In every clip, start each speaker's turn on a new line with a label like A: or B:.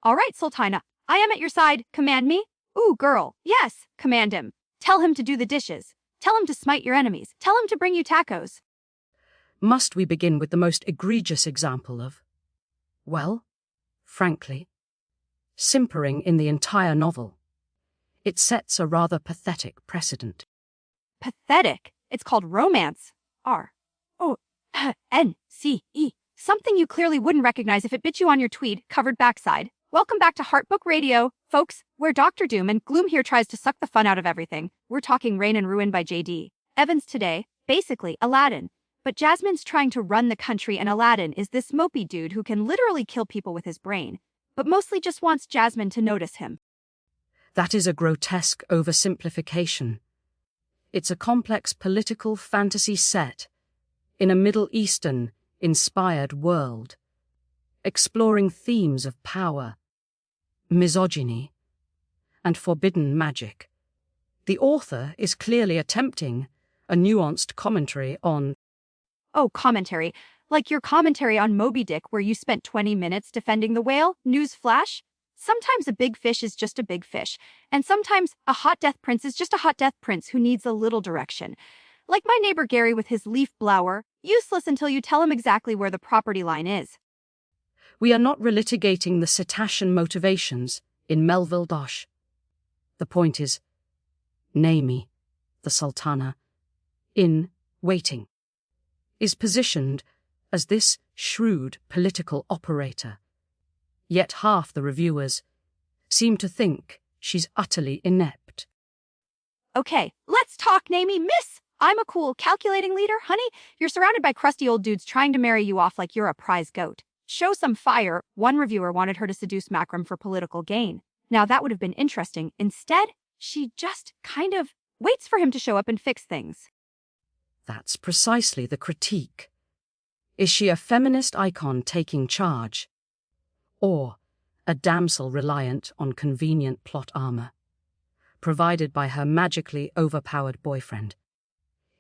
A: All right, Sultana, I am at your side. Command me. Ooh, girl. Yes, command him. Tell him to do the dishes. Tell him to smite your enemies. Tell him to bring you tacos.
B: Must we begin with the most egregious example of, well, frankly, simpering in the entire novel? It sets a rather pathetic precedent.
A: Pathetic. It's called romance. R-O-N-C-E. Something you clearly wouldn't recognize if it bit you on your tweed-covered backside. Welcome back to Heartbook Radio, folks, where Dr. Doom and Gloom here tries to suck the fun out of everything. We're talking Rain and Ruin by J.D. Evans today, basically Aladdin. But Jasmine's trying to run the country and Aladdin is this mopey dude who can literally kill people with his brain, but mostly just wants Jasmine to notice him.
B: That is a grotesque oversimplification. It's a complex political fantasy set in a Middle Eastern-inspired world, exploring themes of power, misogyny, and forbidden magic. The author is clearly attempting a nuanced commentary on...
A: Oh, commentary. Like your commentary on Moby Dick where you spent 20 minutes defending the whale? Newsflash? Sometimes a big fish is just a big fish, and sometimes a hot death prince is just a hot death prince who needs a little direction. Like my neighbor Gary with his leaf blower, useless until you tell him exactly where the property line is.
B: We are not relitigating the cetacean motivations in Melville Dosh. The point is, Naomi, the Sultana, in Waiting, is positioned as this shrewd political operator. Yet half the reviewers seem to think she's utterly inept.
A: Okay, let's talk, Naomi. Miss, I'm a cool, calculating leader, honey. You're surrounded by crusty old dudes trying to marry you off like you're a prize goat. Show some fire. One reviewer wanted her to seduce Makram for political gain. Now that would have been interesting. Instead, she just kind of waits for him to show up and fix things.
B: That's precisely the critique. Is she a feminist icon taking charge? Or a damsel reliant on convenient plot armor, provided by her magically overpowered boyfriend?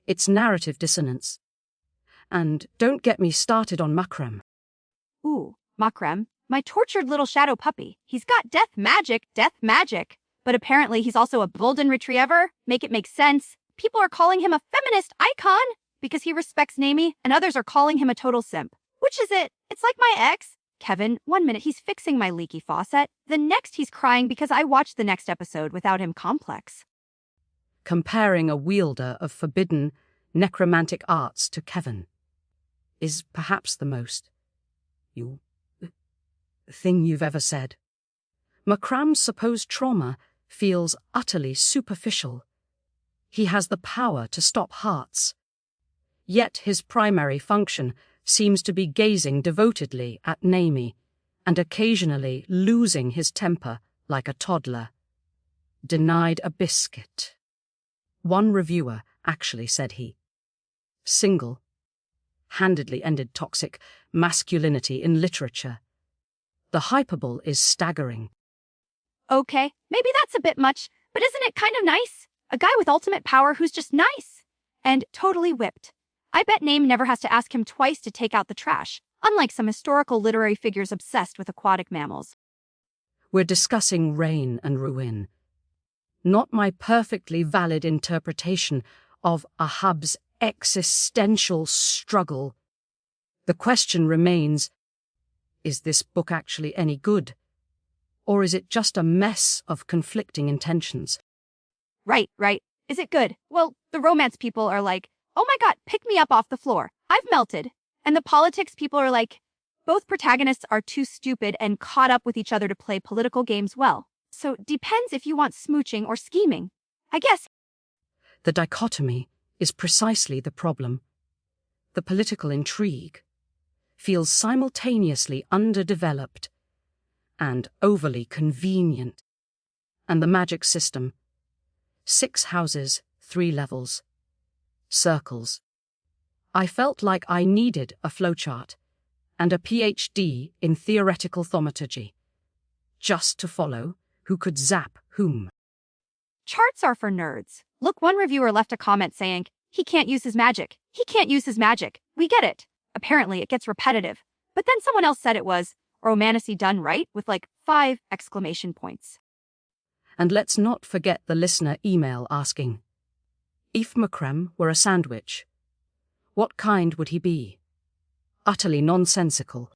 B: It's narrative dissonance. And don't get me started on Makram.
A: Ooh, Makram, my tortured little shadow puppy. He's got death magic. But apparently he's also a golden retriever. Make it make sense. People are calling him a feminist icon because he respects Naomi, and others are calling him a total simp. Which is it? It's like my ex. Kevin, 1 minute he's fixing my leaky faucet, the next he's crying because I watched the next episode without him complex.
B: Comparing a wielder of forbidden necromantic arts to Kevin is perhaps the most thing you've ever said. Makram's supposed trauma feels utterly superficial. He has the power to stop hearts. Yet his primary function seems to be gazing devotedly at Naomi and occasionally losing his temper like a toddler. Denied a biscuit. One reviewer actually said he single-handedly ended toxic masculinity in literature. The hyperbole is staggering.
A: Okay, maybe that's a bit much, but isn't it kind of nice? A guy with ultimate power who's just nice and totally whipped. I bet Naomi never has to ask him twice to take out the trash, unlike some historical literary figures obsessed with aquatic mammals.
B: We're discussing Rain and Ruin, not my perfectly valid interpretation of Ahab's existential struggle. The question remains, is this book actually any good? Or is it just a mess of conflicting intentions?
A: Right. Is it good? Well, the romance people are like, oh my god, pick me up off the floor. I've melted. And the politics people are like, both protagonists are too stupid and caught up with each other to play political games well. So depends if you want smooching or scheming. I guess.
B: The dichotomy is precisely the problem. The political intrigue feels simultaneously underdeveloped and overly convenient. And the magic system, 6 houses, 3 levels. Circles. I felt like I needed a flowchart and a PhD in theoretical thaumaturgy, just to follow who could zap whom.
A: Charts are for nerds. Look, one reviewer left a comment saying, he can't use his magic. We get it. Apparently it gets repetitive. But then someone else said it was, Romantasy done right with like 5 exclamation points.
B: And let's not forget the listener email asking, if Macrem were a sandwich, what kind would he be? Utterly nonsensical.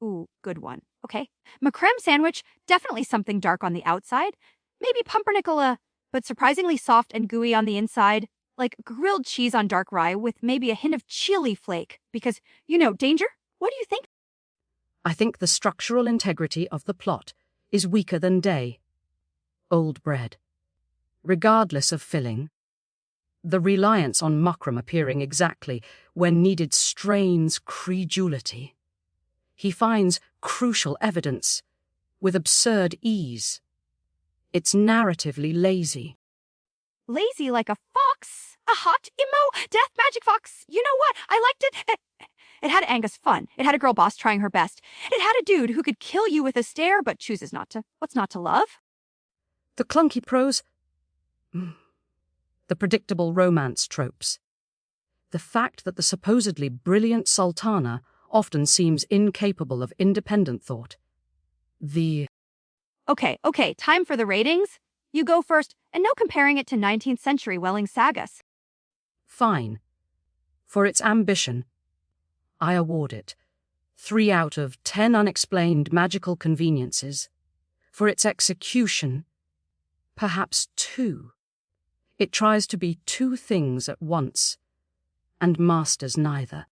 A: Ooh, good one. Okay. Macreme sandwich, definitely something dark on the outside. Maybe pumpernickel, but surprisingly soft and gooey on the inside. Like grilled cheese on dark rye with maybe a hint of chili flake. Because, danger? What do you think?
B: I think the structural integrity of the plot is weaker than day. Old bread. Regardless of filling, the reliance on Macrem appearing exactly when needed strains credulity. He finds crucial evidence with absurd ease. It's narratively lazy.
A: Lazy like a fox? A hot death magic fox. You know what? I liked it. It had Angus fun. It had a girl boss trying her best. It had a dude who could kill you with a stare but chooses not to. What's not to love?
B: The clunky prose, the predictable romance tropes. The fact that the supposedly brilliant sultana often seems incapable of independent thought.
A: Okay, time for the ratings. You go first, and no comparing it to 19th century Welling sagas.
B: Fine. For its ambition, I award it 3 out of 10 unexplained magical conveniences. For its execution, perhaps 2. It tries to be 2 things at once, and masters neither.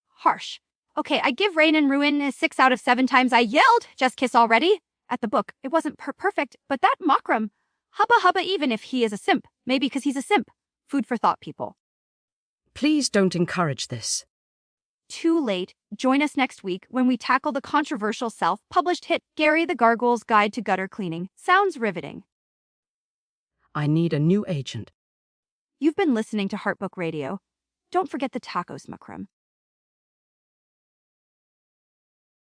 A: Harsh. Okay, I give Rain and Ruin 6 out of 7 times I yelled, just kiss already. At the book, it wasn't perfect, but that Macrem, hubba even if he is a simp. Maybe because he's a simp. Food for thought, people.
B: Please don't encourage this.
A: Too late. Join us next week when we tackle the controversial self-published hit Gary the Gargoyle's Guide to Gutter Cleaning. Sounds riveting.
B: I need a new agent.
A: You've been listening to Heartbook Radio. Don't forget the tacos, Macrem.